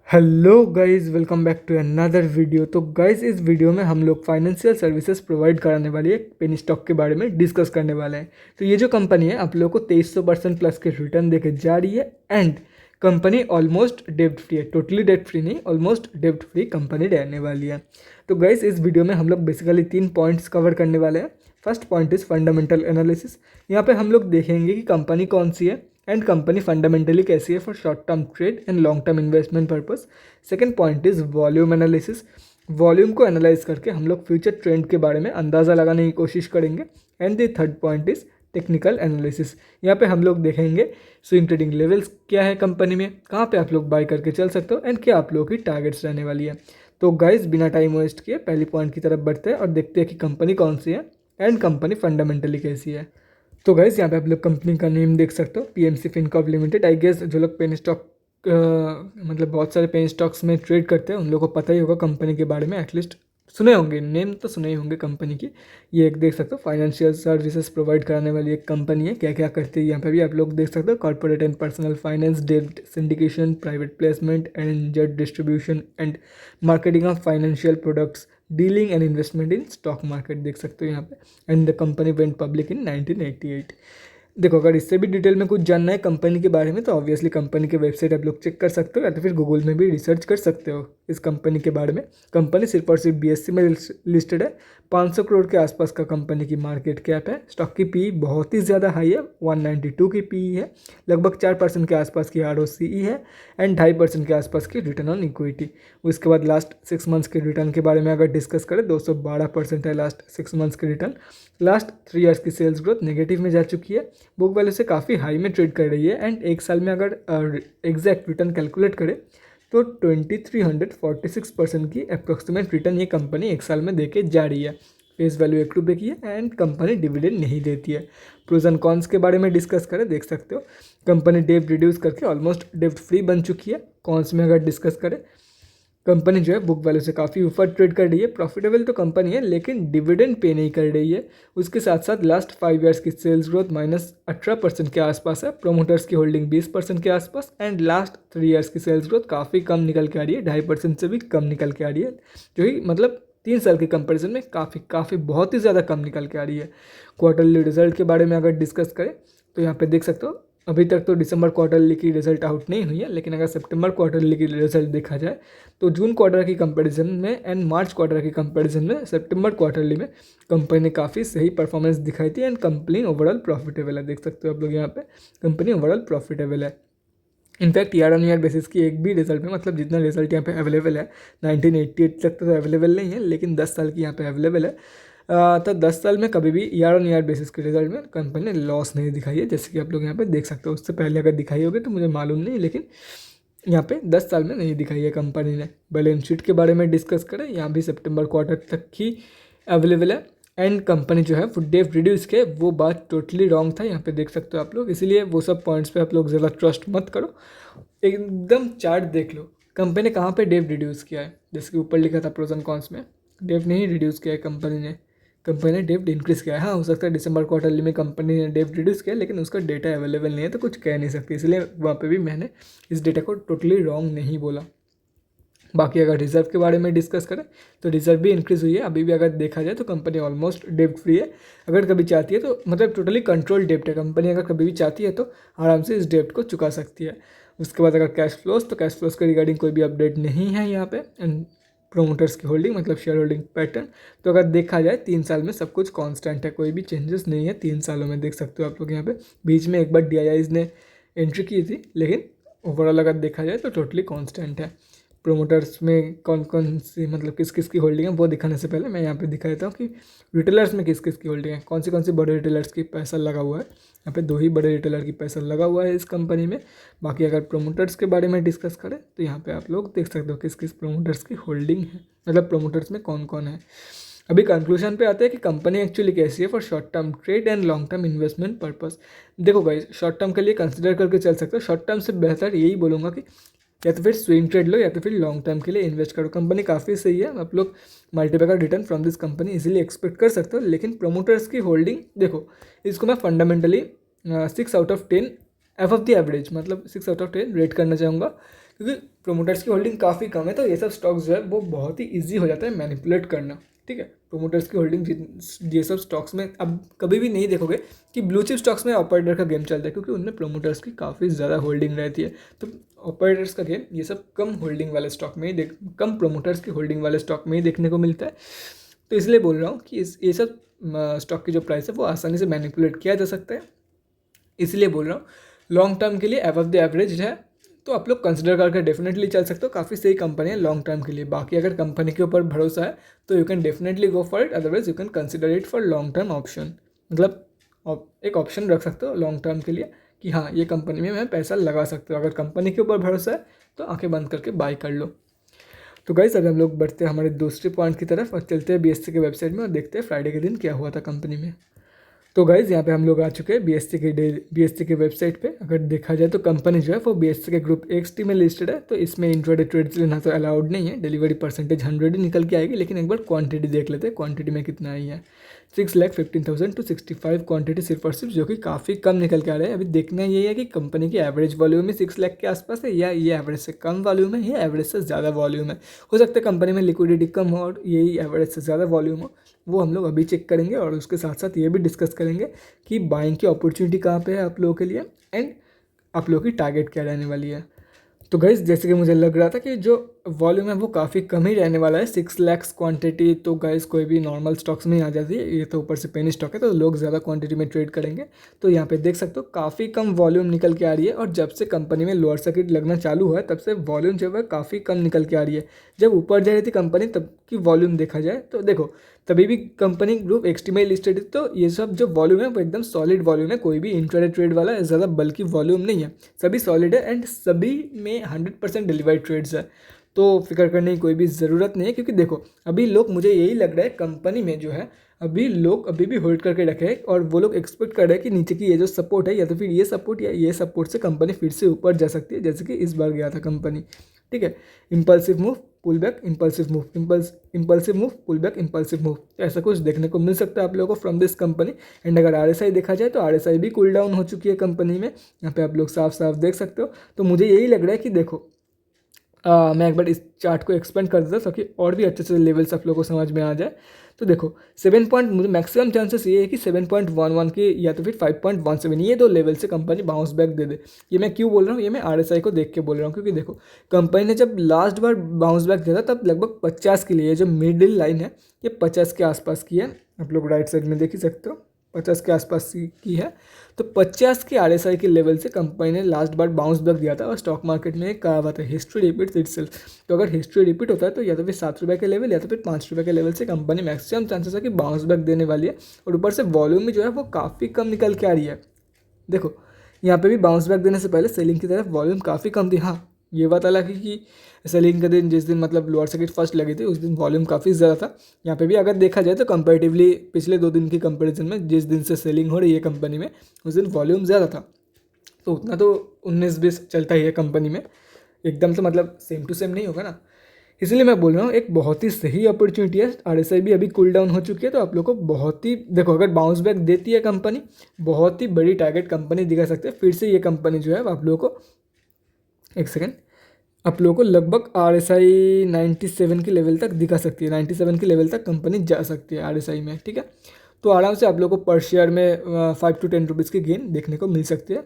Hello guys, welcome back to another video. तो guys, इस video में हम लोग फाइनेंशियल सर्विसेज प्रोवाइड कराने वाली एक पेनी स्टॉक के बारे में डिस्कस करने वाले हैं। तो ये जो कंपनी है आप लोगों को 2300% प्लस के रिटर्न देके जा रही है एंड कंपनी ऑलमोस्ट डेब्ट फ्री है। टोटली डेब्ट फ्री नहीं, ऑलमोस्ट डेब्ट फ्री कंपनी रहने वाली है। तो गाइस, इस वीडियो में हम लोग बेसिकली 3 पॉइंट्स कवर करने वाले हैं। First point is fundamental analysis. यहाँ पे हम लोग देखेंगे कि कंपनी कौन सी है एंड कंपनी फंडामेंटली कैसी है for short term trade and long term investment purpose. Second point is volume analysis. Volume को एनालाइज करके हम लोग फ्यूचर ट्रेंड के बारे में अंदाज़ा लगाने की कोशिश करेंगे। And the third point is technical analysis. यहाँ पे हम लोग देखेंगे स्विंग ट्रेडिंग लेवल्स क्या है कंपनी में, कहाँ पे आप लोग बाय करके चल सकते हो एंड क्या आप लोगों की टारगेट्स रहने वाली है। तो गाइस, बिना टाइम वेस्ट किए पहली पॉइंट की तरफ बढ़ते हैं और देखते हैं कि कंपनी कौन सी है एंड कंपनी फंडामेंटली कैसी है। तो गाइस, यहाँ पे आप लोग कंपनी का नेम देख सकते हो, PMC Fincorp limited. I guess जो लोग पेन स्टॉक मतलब बहुत सारे पेन स्टॉक्स में ट्रेड करते हैं उन लोगों को पता ही होगा कंपनी के बारे में, एटलीस्ट सुने होंगे, नेम तो सुने ही होंगे कंपनी की। ये एक देख सकते हो फाइनेंशियल सर्विसेज प्रोवाइड कराने वाली एक कंपनी है। क्या क्या करती है यहाँ पे भी आप लोग देख सकते हो, कॉर्पोरेट एंड पर्सनल फाइनेंस, डेब्ट syndication, private placement and jet distribution and marketing of financial products, dealing and investment in stock market देख सकते हो यहाँ पे। And the company went public in 1988। देखो, अगर इससे भी डिटेल में कुछ जानना है कंपनी के बारे में तो ऑब्वियसली कंपनी के वेबसाइट आप लोग चेक कर सकते हो या तो फिर गूगल में भी रिसर्च कर सकते हो इस कंपनी के बारे में। कंपनी सिर्फ और सिर्फ बीएससी में लिस्टेड है। 500 करोड़ के आसपास का कंपनी की मार्केट कैप है। स्टॉक की पी बहुत ही ज़्यादा हाई है, 192 की पी है। लगभग 4% के आसपास की ROCE है एंड 2.5% के आसपास की रिटर्न ऑन इक्विटी। उसके बाद लास्ट 6 मंथ्स के रिटर्न के बारे में अगर डिस्कस करें, 212% है लास्ट 6 मंथ्स के रिटर्न। लास्ट 3 ईयर्स की सेल्स ग्रोथ नेगेटिव में जा चुकी है, बुक वैल्यू से काफ़ी हाई में ट्रेड कर रही है एंड एक साल में अगर एग्जैक्ट रिटर्न कैलकुलेट करें तो 2346% की अप्रोक्सीमेट रिटर्न ये कंपनी एक साल में देके जा रही है। फेस वैल्यू ₹1 की है एंड कंपनी डिविडेंड नहीं देती है। प्रोज एंड कॉन्स के बारे में डिस्कस करें, देख सकते हो कंपनी डेब्ट रिड्यूस करके ऑलमोस्ट डेब्ट फ्री बन चुकी है। कॉन्स में अगर डिस्कस करें, कंपनी जो है बुक वैल्यू से काफ़ी ऊपर ट्रेड कर रही है। प्रॉफिटेबल तो कंपनी है लेकिन डिविडेंड पे नहीं कर रही है। उसके साथ साथ लास्ट 5 ईयर्स की सेल्स ग्रोथ -18% के आसपास है, प्रोमोटर्स की होल्डिंग 20% के आसपास एंड लास्ट 3 ईयर्स की सेल्स ग्रोथ काफ़ी कम निकल के आ रही है, 2.5% से भी कम निकल के आ रही है, जो कि मतलब 3 साल के कंपेरिजन में काफ़ी बहुत ही ज़्यादा कम निकल के आ रही है। क्वार्टरली रिजल्ट के बारे में अगर डिस्कस करें तो यहाँ पे देख सकते हो अभी तक तो दिसंबर क्वार्टरली की रिजल्ट आउट नहीं हुई है, लेकिन अगर सितंबर क्वार्टरली की रिजल्ट देखा जाए तो जून क्वार्टर की कंपैरिजन में एंड मार्च क्वार्टर की कंपैरिजन में सितंबर क्वार्टरली में कंपनी ने काफ़ी सही परफॉर्मेंस दिखाई थी एंड कंपनी ओवरऑल प्रॉफिटेबल है। देख सकते हो आप लोग यहाँ पे कंपनी ओवरऑल प्रॉफिटेबल है। In fact year on year basis की एक भी रिजल्ट में, मतलब जितना रिजल्ट यहाँ पे अवेलेबल है 1988 तक तो अवेलेबल नहीं है लेकिन 10 साल की यहाँ पे अवेलेबल है। तो 10 साल में कभी भी ईयर ऑन ईयर बेसिस के रिजल्ट में कंपनी ने लॉस नहीं दिखाई है, जैसे कि आप लोग यहाँ पे देख सकते हो। उससे पहले अगर दिखाई होगी तो मुझे मालूम नहीं, लेकिन यहाँ पे 10 साल में नहीं दिखाई है कंपनी ने। बैलेंस शीट के बारे में डिस्कस करें, यहाँ भी सितंबर क्वार्टर तक ही अवेलेबल है एंड कंपनी जो है फुड डेव रिड्यूस के, वो बात टोटली रॉन्ग था, यहाँ पे देख सकते हो आप लोग। इसीलिए वो सब पॉइंट्स पे आप लोग ज़्यादा ट्रस्ट मत करो, एकदम चार्ट देख लो कंपनी ने कहाँ पे डेव रिड्यूस किया है। जैसे कि ऊपर लिखा था प्रोज एंड कॉन्स में, डेव नहीं रिड्यूस किया है कंपनी ने डेब्ट इंक्रीज किया है। हाँ, हो सकता है दिसंबर क्वार्टरली में कंपनी ने डेब्ट रिड्यूस किया, लेकिन उसका डेटा अवेलेबल नहीं है तो कुछ कह नहीं सकती, इसलिए वहाँ पे भी मैंने इस डेटा को टोटली रॉन्ग नहीं बोला। बाकी अगर रिजर्व के बारे में डिस्कस करें तो रिजर्व भी इंक्रीज़ हुई है। अभी भी अगर देखा जाए तो कंपनी ऑलमोस्ट डेब्ट फ्री है। अगर कभी चाहती है तो मतलब टोटली कंट्रोल डेब्ट है कंपनी, अगर कभी भी चाहती है तो आराम से इस डेब्ट को चुका सकती है। उसके बाद अगर कैश फ्लोज, तो कैश फ्लोज के रिगार्डिंग कोई भी अपडेट नहीं है यहाँ पे। एंड प्रोमोटर्स की होल्डिंग मतलब शेयर होल्डिंग पैटर्न, तो अगर देखा जाए 3 साल में सब कुछ कांस्टेंट है, कोई भी चेंजेस नहीं है 3 सालों में। देख सकते हो आप लोग यहाँ पे बीच में एक बार DIIs ने एंट्री की थी, लेकिन ओवरऑल अगर देखा जाए तो टोटली कांस्टेंट है। प्रोमोटर्स में कौन कौन सी मतलब किस किस की होल्डिंग है वो दिखाने से पहले मैं यहाँ पे दिखा देता हूँ कि रिटेलर्स में किस किस की होल्डिंग है, कौन सी बड़े रिटेलर्स की पैसा लगा हुआ है। यहाँ पे 2 ही बड़े रिटेलर की पैसा लगा हुआ है इस कंपनी में। बाकी अगर प्रोमोटर्स के बारे में डिस्कस करें तो यहाँ पे आप लोग देख सकते हो किस किस प्रोमोटर्स की होल्डिंग है, मतलब प्रोमोटर्स में कौन कौन है। अभी कंक्लूजन पे आते हैं कि कंपनी एक्चुअली कैसी है for short term trade and long term investment purpose. देखो गाइस, शॉर्ट टर्म के लिए कंसिडर करके चल सकते हो। शॉर्ट टर्म से बेहतर यही बोलूँगा कि या तो फिर स्विंग ट्रेड लो या तो फिर लॉन्ग टर्म के लिए इन्वेस्ट करो। कंपनी काफ़ी सही है, आप लोग multiple return from this company easily expect कर सकते हो। लेकिन प्रोमोटर्स की होल्डिंग देखो, इसको मैं fundamentally 6 out of 10 F of the average, मतलब 6 आउट ऑफ 10 रेट करना चाहूँगा, क्योंकि प्रोमोटर्स की होल्डिंग काफ़ी कम है, तो ये सब स्टॉक्स जो है वो बहुत ही ईजी हो जाता है मैनिपुलेट करना, ठीक है। प्रोमोटर्स की होल्डिंग ये सब स्टॉक्स में अब कभी भी नहीं देखोगे कि ब्लू चिप स्टॉक्स में ऑपरेटर का गेम चलता है, क्योंकि उनमें प्रोमोटर्स की काफ़ी ज़्यादा होल्डिंग रहती है। तो ऑपरेटर्स का गेम ये सब कम होल्डिंग वाले स्टॉक में ही कम प्रोमोटर्स की होल्डिंग वाले स्टॉक में ही देखने को मिलता है। तो इसलिए बोल रहा हूँ कि ये सब स्टॉक की जो प्राइस है वो आसानी से मैनिपुलेट किया जा सकता है। इसलिए बोल रहा हूँ लॉन्ग टर्म के लिए अबव द एवरेज है, तो आप लोग कंसिडर करके डेफिनेटली चल सकते हो। काफ़ी सही कंपनी है लॉन्ग टर्म के लिए। बाकी अगर कंपनी के ऊपर भरोसा है तो you can definitely go for it, otherwise you can consider it for long term option. मतलब एक ऑप्शन रख सकते हो लॉन्ग टर्म के लिए कि हाँ ये कंपनी में मैं पैसा लगा सकता हूँ। अगर कंपनी के ऊपर भरोसा है तो आंखें बंद करके बाय कर लो। तो गाइस अभी हम लोग बढ़ते हैं हमारे दूसरे पॉइंट की तरफ और चलते हैं BSE के वेबसाइट में और देखते हैं फ्राइडे के दिन क्या हुआ था कंपनी में। तो गाइज़ यहाँ पे हम लोग आ चुके हैं BSE के वेबसाइट पे। अगर देखा जाए तो कंपनी जो है वो BSE के ग्रुप XT में लिस्टेड है, तो इसमें इंट्राडे ट्रेड्स लेना तो अलाउड नहीं है। डिलीवरी परसेंटेज 100 ही निकल के आएगी, लेकिन एक बार क्वांटिटी देख लेते हैं क्वांटिटी में कितना आई है। 6,15,000 to 65 क्वांटिटी सिर्फ और सिर्फ, जो कि काफ़ी कम निकल के आ रहा है। अभी देखना यही है कि कंपनी की एवरेज वॉल्यूम में 6 लाख के आसपास है या ये एवरेज से कम वॉल्यूम है या एवरेज से ज़्यादा वॉल्यूम है। हो सकता है कंपनी में लिक्विडिटी कम हो और यही एवरेज से ज़्यादा वॉल्यूम हो, वो हम लोग अभी चेक करेंगे। और उसके साथ साथ ये भी डिस्कस करेंगे कि बाइंग की अपॉर्चुनिटी कहाँ पे है आप लोगों के लिए एंड आप लोगों की टारगेट क्या रहने वाली है। तो गाइस जैसे कि मुझे लग रहा था कि जो वॉल्यूम है वो काफ़ी कम ही रहने वाला है, 6 लाख क्वांटिटी। तो गाइस कोई भी नॉर्मल स्टॉक्स में ही आ जाती है, ये तो ऊपर से पेनी स्टॉक है तो लोग ज़्यादा क्वांटिटी में ट्रेड करेंगे। तो यहाँ पे देख सकते हो काफ़ी कम वॉल्यूम निकल के आ रही है, और जब से कंपनी में लोअर सर्किट लगना चालू हुआ है तब से वॉल्यूम जो है काफ़ी कम निकल के आ रही है। जब ऊपर जा रही थी कंपनी तब की वॉल्यूम देखा जाए तो देखो तभी भी कंपनी ग्रुप XT में लिस्टेड है, तो ये सब जो वॉल्यूम है वो एकदम सॉलिड वॉल्यूम है। कोई भी इंट्राडे ट्रेड वाला ज़्यादा बल्कि वॉल्यूम नहीं है, सभी सॉलिड है एंड सभी में 100% डिलीवर्ड ट्रेड्स है। तो फिक्र करने की कोई भी ज़रूरत नहीं है, क्योंकि देखो अभी लोग, मुझे यही लग रहा है कंपनी में जो है अभी लोग अभी भी होल्ड करके रखे हैं, और वो लोग एक्सपेक्ट कर रहे हैं कि नीचे की ये जो सपोर्ट है या तो फिर ये सपोर्ट या ये सपोर्ट से कंपनी फिर से ऊपर जा सकती है, जैसे कि इस बार गया था कंपनी। ठीक है, impulsive move pull back impulsive move, impulsive move pull back impulsive move, ऐसा कुछ देखने को मिल सकता है आप लोगों को फ्रॉम दिस कंपनी। एंड अगर RSI देखा जाए तो RSI भी कूल डाउन हो चुकी है कंपनी में, यहाँ पे आप लोग साफ साफ देख सकते हो। तो मुझे यही लग रहा है कि देखो मैं एक बार इस चार्ट को एक्सपेंड कर देता ताकि और भी अच्छे से लेवल्स आप लोगों को समझ में आ जाए। तो देखो 7 पॉइंट, मुझे मैक्सिमम चांसेस ये है कि 7.11 की या तो फिर 5.17, ये दो लेवल से कंपनी बाउंस बैक दे दे। ये मैं क्यों बोल रहा हूँ, ये मैं RSI को देख के बोल रहा हूँ, क्योंकि देखो कंपनी ने जब लास्ट बार बाउंस बैक दिया था तब लगभग 50 के लिए, जो मिडिल लाइन है ये 50 के आसपास की है। आप लोग राइट साइड में देख ही सकते हो 50 के आसपास की है। तो 50 के RSI के लेवल से कंपनी ने लास्ट बार बाउंस बैक दिया था, और स्टॉक मार्केट में एक कहावत है, हिस्ट्री रिपीट्स इटसेल्फ। तो अगर हिस्ट्री रिपीट होता है तो या तो फिर 7 रुपये के लेवल या तो फिर 5 रुपये के लेवल से कंपनी मैक्सिमम चांसेस है कि बाउंस बैक देने वाली है। और ऊपर से वॉल्यूम भी जो है वो काफ़ी कम निकल के आ रही है। देखो यहाँ पे भी बाउंस बैक देने से पहले सेलिंग की तरफ वॉल्यूम काफ़ी कम थी। हाँ ये बात अलग है कि सेलिंग के दिन, जिस दिन मतलब लोअर सर्किट फर्स्ट लगी थी उस दिन वॉल्यूम काफ़ी ज़्यादा था। यहाँ पे भी अगर देखा जाए तो कंपैरेटिवली पिछले 2 दिन की कंपैरिजन में जिस दिन से सेलिंग हो रही है कंपनी में उस दिन वॉल्यूम ज़्यादा था। तो उतना तो 19-20 चलता ही है कंपनी में, एकदम से मतलब सेम टू सेम नहीं होगा ना। इसलिए मैं बोल रहा हूँ एक बहुत ही सही अपॉर्चुनिटी है। RSI भी अभी कूल डाउन हो चुकी है, तो आप लोग को बहुत ही, देखो अगर बाउंस बैक देती है कंपनी, बहुत ही बड़ी टारगेट कंपनी दिखा सकते हैं। फिर से ये कंपनी जो है आप लोगों को, एक सेकेंड, आप लोगों को लगभग RSI 97 के लेवल तक दिखा सकती है। 97 के लेवल तक कंपनी जा सकती है RSI में। ठीक है, तो आराम से आप लोगों को पर शेयर में 5 to 10 रुपीज़ की गेन देखने को मिल सकती है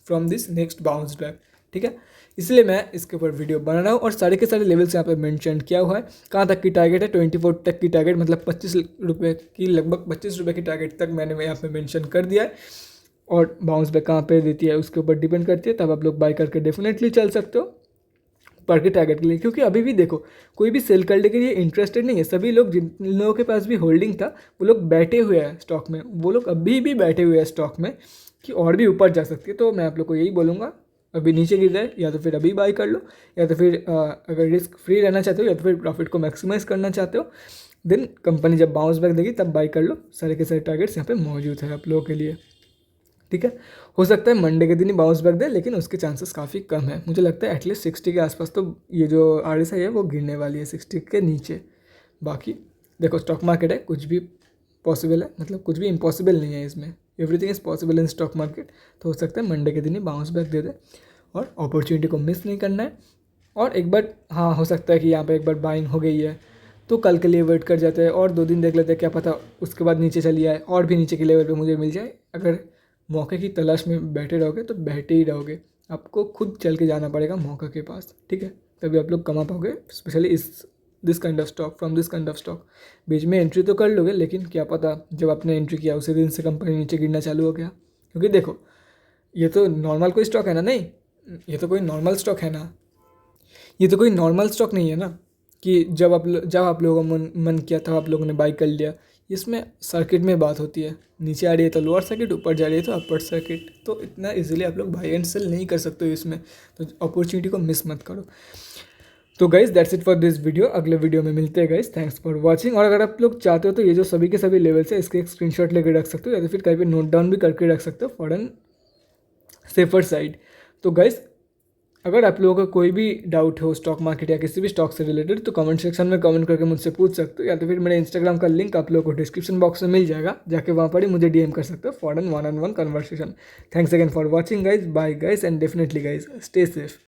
from this next bounce back. ठीक है, इसलिए मैं इसके ऊपर वीडियो बना रहा हूँ और सारे के सारे लेवल्स यहाँ पे मेंशन किया हुआ है। कहाँ तक की टारगेट है, 24 तक की टारगेट, मतलब 25 रुपये की, लगभग 25 रुपये की टारगेट तक मैंने यहाँ पे मेंशन कर दिया है। और बाउंस बैक कहाँ पे देती है उसके ऊपर डिपेंड करती है, तब आप लोग बाय करके डेफिनेटली चल सकते हो पर के टारगेट के लिए। क्योंकि अभी भी देखो कोई भी सेल करने के लिए इंटरेस्टेड नहीं है। सभी लोग, जिन लोगों के पास भी होल्डिंग था वो लोग बैठे हुए हैं स्टॉक में, वो लोग अभी भी बैठे हुए हैं स्टॉक में कि और भी ऊपर जा सकती है। तो मैं आप लोग को यही बोलूँगा, अभी नीचे गिर जाए या तो फिर अभी बाय कर लो, या तो फिर अगर रिस्क फ्री रहना चाहते हो या तो फिर प्रॉफिट को मैक्सिमाइज करना चाहते हो, देन कंपनी जब बाउंस बैक देगी तब बाय कर लो। सारे के सारे टारगेट्स यहाँ पे मौजूद है आप लोगों के लिए। ठीक है, हो सकता है मंडे के दिन ही बाउंस बैक दे, लेकिन उसके चांसेस काफ़ी कम है। मुझे लगता है एटलीस्ट 60 के आसपास तो ये जो RSI है वो गिरने वाली है, 60 के नीचे। बाकी देखो स्टॉक मार्केट है, कुछ भी पॉसिबल है, मतलब कुछ भी इम्पॉसिबल नहीं है इसमें, everything is possible in stock market. तो हो सकता है मंडे के दिन ही बाउंस बैक दे दे। और अपॉर्चुनिटी को मिस नहीं करना है। और एक बार हाँ हो सकता है कि यहाँ पे एक बार बाइंग हो गई है तो कल के लिए वेट कर जाते हैं और 2 दिन देख लेते हैं, क्या पता उसके बाद नीचे चली आए और भी नीचे के लेवल पे मुझे मिल जाए। अगर मौके की तलाश में बैठे रहोगे तो बैठे ही रहोगे, आपको खुद चल के जाना पड़ेगा मौके के पास, ठीक है, तभी आप लोग कमा पाओगे, स्पेशली इस this kind of stock, from this kind of stock. बीच में एंट्री तो कर लोगे लेकिन क्या पता जब आपने एंट्री किया उसी दिन से कंपनी नीचे गिरना चालू हो गया। क्योंकि देखो ये तो नॉर्मल कोई स्टॉक है ना, नहीं ये तो कोई नॉर्मल स्टॉक है ना, ये तो कोई नॉर्मल स्टॉक नहीं है ना कि जब आप लोगों का मन किया था आप लोगों ने बाई कर लिया। इसमें सर्किट में बात होती है, नीचे आ रही है तो लोअर सर्किट, ऊपर जा रही है तो अपर सर्किट, तो इतना इजीली आप लोग बाई एंड सेल नहीं कर सकते हो इसमें, तो अपॉर्चुनिटी को मिस मत करो। तो guys that's it for this video, अगले वीडियो में मिलते हैं गाइज, थैंक्स फॉर वाचिंग। और अगर आप लोग चाहते हो तो ये जो सभी के सभी लेवल्स है इसके एक स्क्रीनशॉट लेकर रख सकते हो या तो फिर कहीं पे नोट डाउन भी करके रख सकते हो फॉर एन सेफर साइड। तो गाइज अगर आप लोगों का कोई भी डाउट हो स्टॉक मार्केट या किसी भी स्टॉक से रिलेटेड तो कमेंट सेक्शन में कमेंट करके मुझसे पूछ सकते हो, या तो फिर मेरे इंस्टाग्राम का लिंक आप लोगों को डिस्क्रिप्शन बॉक्स में मिल जाएगा, जाके वहाँ पर ही मुझे डीएम कर सकते हो for an 1-on-1 conversation. Thanks again for watching guys, bye guys and definitely guys stay safe.